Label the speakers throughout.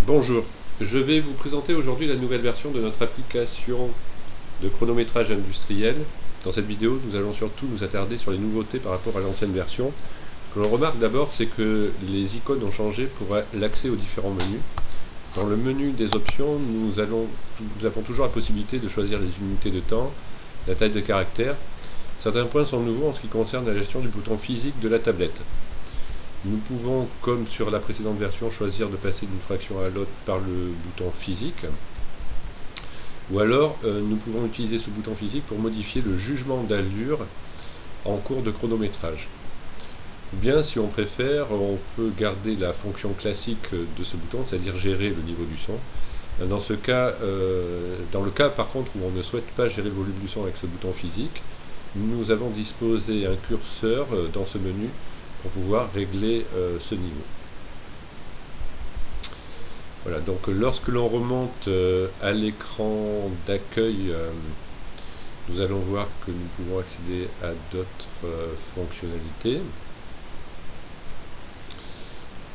Speaker 1: Bonjour, je vais vous présenter aujourd'hui la nouvelle version de notre application de chronométrage industriel. Dans cette vidéo, nous allons surtout nous attarder sur les nouveautés par rapport à l'ancienne version. Ce que l'on remarque d'abord, c'est que les icônes ont changé pour l'accès aux différents menus. Dans le menu des options, nous avons toujours la possibilité de choisir les unités de temps, la taille de caractère. Certains points sont nouveaux en ce qui concerne la gestion du bouton physique de la tablette. Nous pouvons, comme sur la précédente version, choisir de passer d'une fraction à l'autre par le bouton physique. Ou alors, nous pouvons utiliser ce bouton physique pour modifier le jugement d'allure en cours de chronométrage. Ou bien, si on préfère, on peut garder la fonction classique de ce bouton, c'est-à-dire gérer le niveau du son. Dans le cas par contre où on ne souhaite pas gérer le volume du son avec ce bouton physique, nous avons disposé un curseur dans ce menu pour pouvoir régler ce niveau. Voilà, donc lorsque l'on remonte à l'écran d'accueil, nous allons voir que nous pouvons accéder à d'autres fonctionnalités.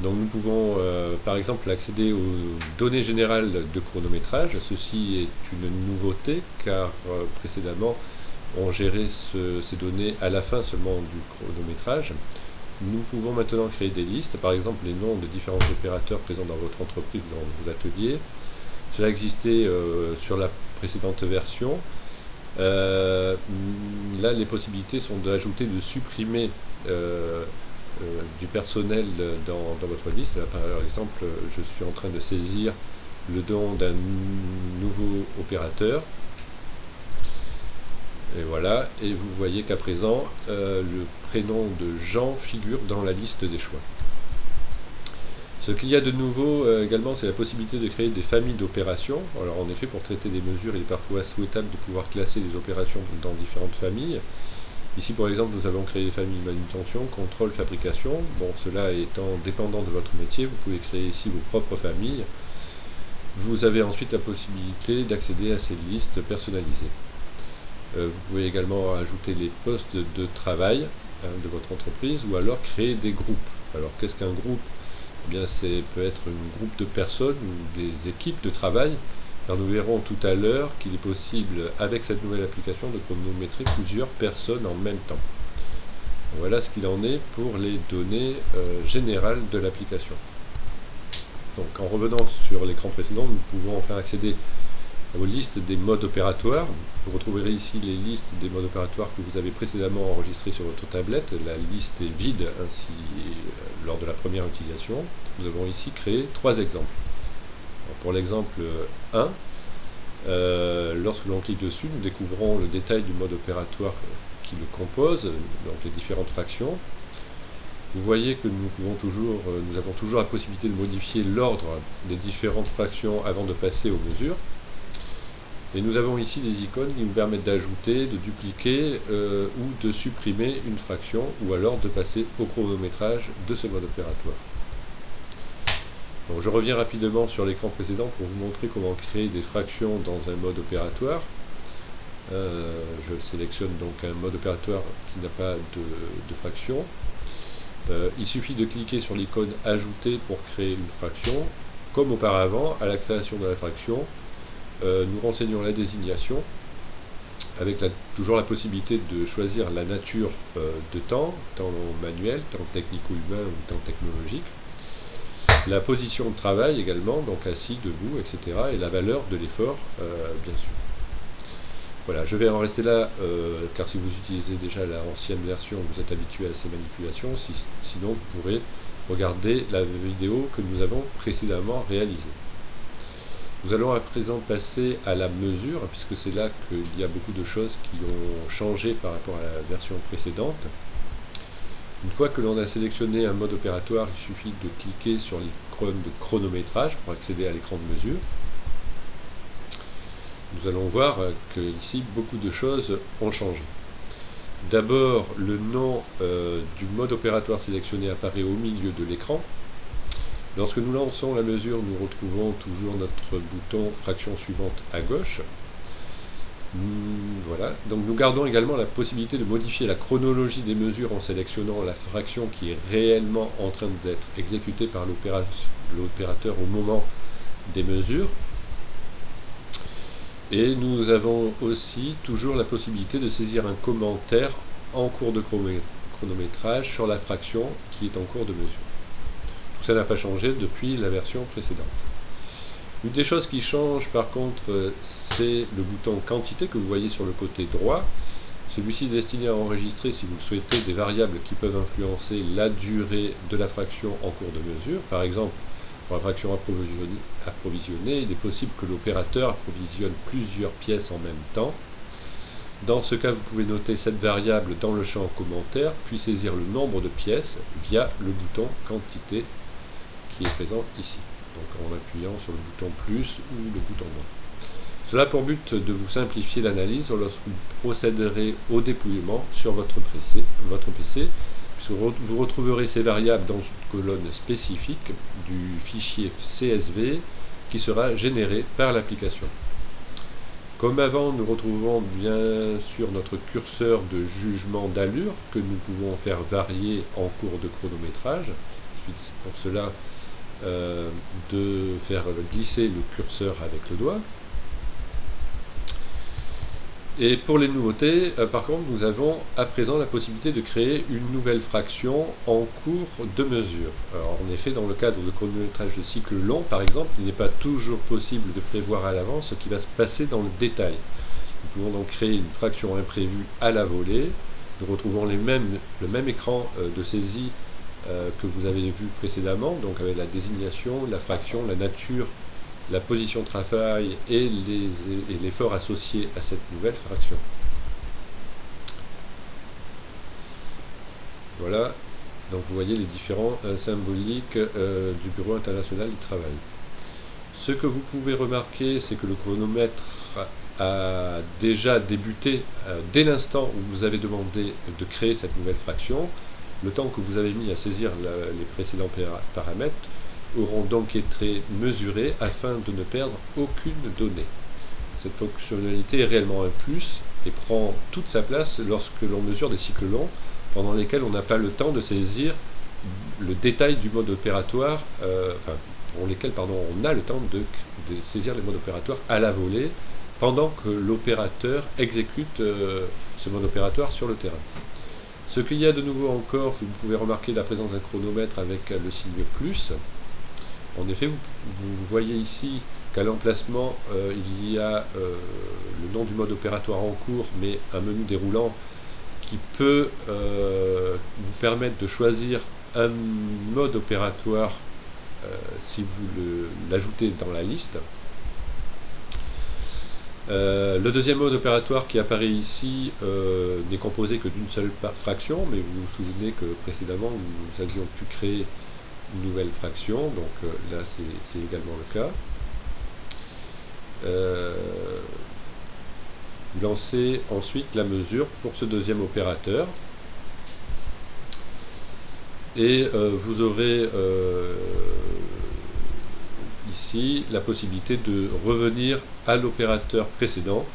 Speaker 1: Donc nous pouvons par exemple accéder aux données générales de chronométrage. Ceci est une nouveauté car précédemment on gérait ces données à la fin seulement du chronométrage. Nous pouvons maintenant créer des listes, par exemple les noms de différents opérateurs présents dans votre entreprise, dans vos ateliers. Cela existait sur la précédente version. Là, les possibilités sont d'ajouter, de supprimer du personnel dans votre liste. Là, par exemple, je suis en train de saisir le nom d'un nouveau opérateur. Et voilà, et vous voyez qu'à présent, le prénom de Jean figure dans la liste des choix. Ce qu'il y a de nouveau également, c'est la possibilité de créer des familles d'opérations. Alors en effet, pour traiter des mesures, il est parfois souhaitable de pouvoir classer les opérations dans différentes familles. Ici, par exemple, nous avons créé les familles manutention, contrôle, fabrication. Bon, cela étant dépendant de votre métier, vous pouvez créer ici vos propres familles. Vous avez ensuite la possibilité d'accéder à ces listes personnalisées. Vous pouvez également ajouter les postes de travail de votre entreprise ou alors créer des groupes. Alors qu'est-ce qu'un groupe? Eh bien, peut être un groupe de personnes ou des équipes de travail, car nous verrons tout à l'heure qu'il est possible avec cette nouvelle application de chronométrer plusieurs personnes en même temps. Voilà ce qu'il en est pour les données générales de l'application. Donc en revenant sur l'écran précédent, nous pouvons enfin accéder aux listes des modes opératoires. Vous retrouverez ici les listes des modes opératoires que vous avez précédemment enregistrés sur votre tablette. La liste est vide ainsi lors de la première utilisation. Nous avons ici créé 3 exemples. Alors, pour l'exemple 1, lorsque l'on clique dessus, nous découvrons le détail du mode opératoire qui le compose, donc les différentes fractions. Vous voyez que nous avons toujours la possibilité de modifier l'ordre des différentes fractions avant de passer aux mesures. Et nous avons ici des icônes qui nous permettent d'ajouter, de dupliquer ou de supprimer une fraction, ou alors de passer au chronométrage de ce mode opératoire. Donc je reviens rapidement sur l'écran précédent pour vous montrer comment créer des fractions dans un mode opératoire. Je sélectionne donc un mode opératoire qui n'a pas de fraction. Il suffit de cliquer sur l'icône ajouter pour créer une fraction. Comme auparavant, à la création de la fraction, nous renseignons la désignation avec toujours la possibilité de choisir la nature de temps manuel, temps technico-humain ou temps technologique, la position de travail également, donc assis, debout, etc. et la valeur de l'effort, bien sûr. Voilà, je vais en rester là, car si vous utilisez déjà la ancienne version, vous êtes habitué à ces manipulations, sinon vous pourrez regarder la vidéo que nous avons précédemment réalisée. Nous allons à présent passer à la mesure, puisque c'est là qu'il y a beaucoup de choses qui ont changé par rapport à la version précédente. Une fois que l'on a sélectionné un mode opératoire, il suffit de cliquer sur l'icône de chronométrage pour accéder à l'écran de mesure. Nous allons voir que ici beaucoup de choses ont changé. D'abord, le nom du mode opératoire sélectionné apparaît au milieu de l'écran. Lorsque nous lançons la mesure, nous retrouvons toujours notre bouton fraction suivante à gauche. Voilà, donc nous gardons également la possibilité de modifier la chronologie des mesures en sélectionnant la fraction qui est réellement en train d'être exécutée par l'opérateur au moment des mesures. Et nous avons aussi toujours la possibilité de saisir un commentaire en cours de chronométrage sur la fraction qui est en cours de mesure. Tout ça n'a pas changé depuis la version précédente. Une des choses qui change par contre, c'est le bouton quantité que vous voyez sur le côté droit. Celui-ci est destiné à enregistrer, si vous le souhaitez, des variables qui peuvent influencer la durée de la fraction en cours de mesure. Par exemple, pour la fraction approvisionnée, il est possible que l'opérateur approvisionne plusieurs pièces en même temps. Dans ce cas, vous pouvez noter cette variable dans le champ commentaire, puis saisir le nombre de pièces via le bouton quantité qui est présent ici. Donc en appuyant sur le bouton plus ou le bouton moins. Cela a pour but de vous simplifier l'analyse lorsque vous procéderez au dépouillement sur votre PC, puisque vous retrouverez ces variables dans une colonne spécifique du fichier CSV qui sera généré par l'application. Comme avant, nous retrouvons bien sûr notre curseur de jugement d'allure que nous pouvons faire varier en cours de chronométrage. Il suffit pour cela de faire glisser le curseur avec le doigt. Et pour les nouveautés, par contre, nous avons à présent la possibilité de créer une nouvelle fraction en cours de mesure. Alors, en effet, dans le cadre de chronométrage de cycle long, par exemple, il n'est pas toujours possible de prévoir à l'avance ce qui va se passer dans le détail. Nous pouvons donc créer une fraction imprévue à la volée. Nous retrouvons le même écran de saisie que vous avez vu précédemment, donc avec la désignation, la fraction, la nature, la position de travail et l'effort associé à cette nouvelle fraction. Voilà, donc vous voyez les différents symboliques du Bureau international du travail. Ce que vous pouvez remarquer, c'est que le chronomètre a déjà débuté dès l'instant où vous avez demandé de créer cette nouvelle fraction. Le temps que vous avez mis à saisir les précédents paramètres auront donc été mesurés afin de ne perdre aucune donnée. Cette fonctionnalité est réellement un plus et prend toute sa place lorsque l'on mesure des cycles longs pendant lesquels on n'a pas le temps de saisir le détail du mode opératoire, pour lesquels on a le temps de saisir les modes opératoires à la volée pendant que l'opérateur exécute ce mode opératoire sur le terrain. Ce qu'il y a de nouveau encore, vous pouvez remarquer la présence d'un chronomètre avec le signe plus. En effet, vous voyez ici qu'à l'emplacement, il y a le nom du mode opératoire en cours, mais un menu déroulant qui peut vous permettre de choisir un mode opératoire si vous l'ajoutez dans la liste. Le deuxième mode opératoire qui apparaît ici n'est composé que d'une seule fraction, mais vous vous souvenez que précédemment nous avions pu créer une nouvelle fraction, donc là c'est également le cas. Lancez ensuite la mesure pour ce deuxième opérateur et vous aurez ici la possibilité de revenir à l'opérateur précédent.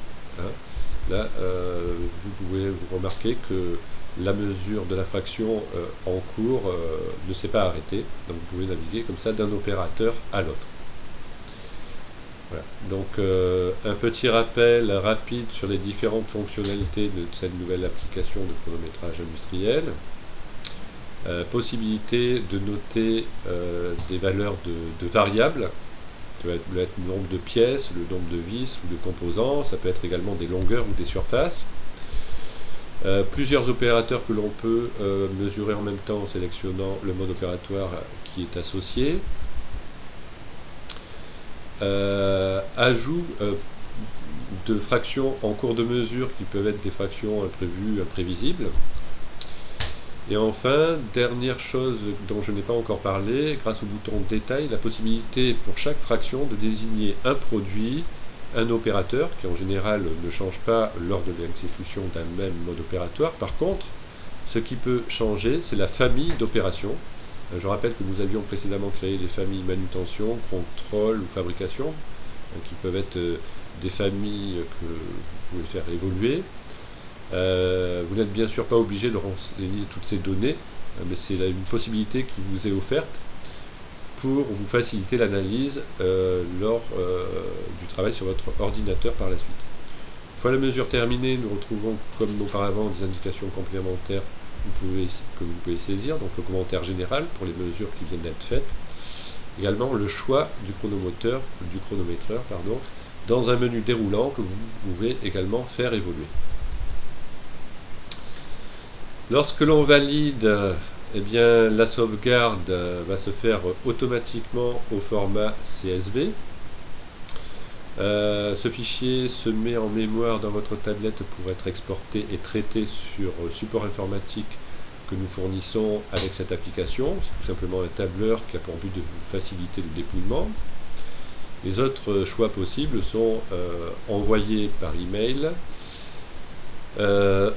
Speaker 1: Là vous pouvez vous remarquer que la mesure de la fraction en cours ne s'est pas arrêtée, donc vous pouvez naviguer comme ça d'un opérateur à l'autre. Voilà. Donc un petit rappel rapide sur les différentes fonctionnalités de cette nouvelle application de chronométrage industriel. Possibilité de noter des valeurs de variables, ça peut être le nombre de pièces, le nombre de vis ou de composants, ça peut être également des longueurs ou des surfaces. Plusieurs opérateurs que l'on peut mesurer en même temps en sélectionnant le mode opératoire qui est associé. Ajout de fractions en cours de mesure qui peuvent être des fractions imprévues, imprévisibles. Et enfin, dernière chose dont je n'ai pas encore parlé, grâce au bouton détail, la possibilité pour chaque fraction de désigner un produit, un opérateur, qui en général ne change pas lors de l'exécution d'un même mode opératoire. Par contre, ce qui peut changer, c'est la famille d'opérations. Je rappelle que nous avions précédemment créé des familles manutention, contrôle ou fabrication, qui peuvent être des familles que vous pouvez faire évoluer. Vous n'êtes bien sûr pas obligé de renseigner toutes ces données, mais c'est une possibilité qui vous est offerte pour vous faciliter l'analyse lors du travail sur votre ordinateur par la suite. Une fois la mesure terminée, nous retrouvons comme auparavant des indications complémentaires que vous pouvez saisir, donc le commentaire général pour les mesures qui viennent d'être faites, également le choix du chronométreur, dans un menu déroulant que vous pouvez également faire évoluer. Lorsque l'on valide, eh bien, la sauvegarde va se faire automatiquement au format CSV. Ce fichier se met en mémoire dans votre tablette pour être exporté et traité sur support informatique que nous fournissons avec cette application. C'est tout simplement un tableur qui a pour but de vous faciliter le dépouillement. Les autres choix possibles sont envoyer par email,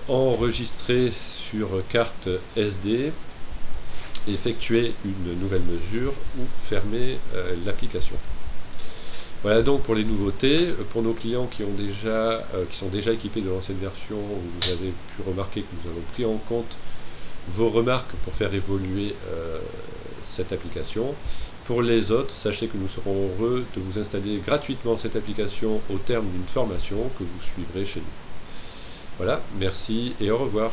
Speaker 1: enregistrer sur carte SD, effectuer une nouvelle mesure ou fermer l'application. Voilà donc pour les nouveautés. Pour nos clients qui sont déjà équipés de l'ancienne version, vous avez pu remarquer que nous avons pris en compte vos remarques pour faire évoluer cette application. Pour les autres, sachez que nous serons heureux de vous installer gratuitement cette application au terme d'une formation que vous suivrez chez nous. Voilà, merci et au revoir.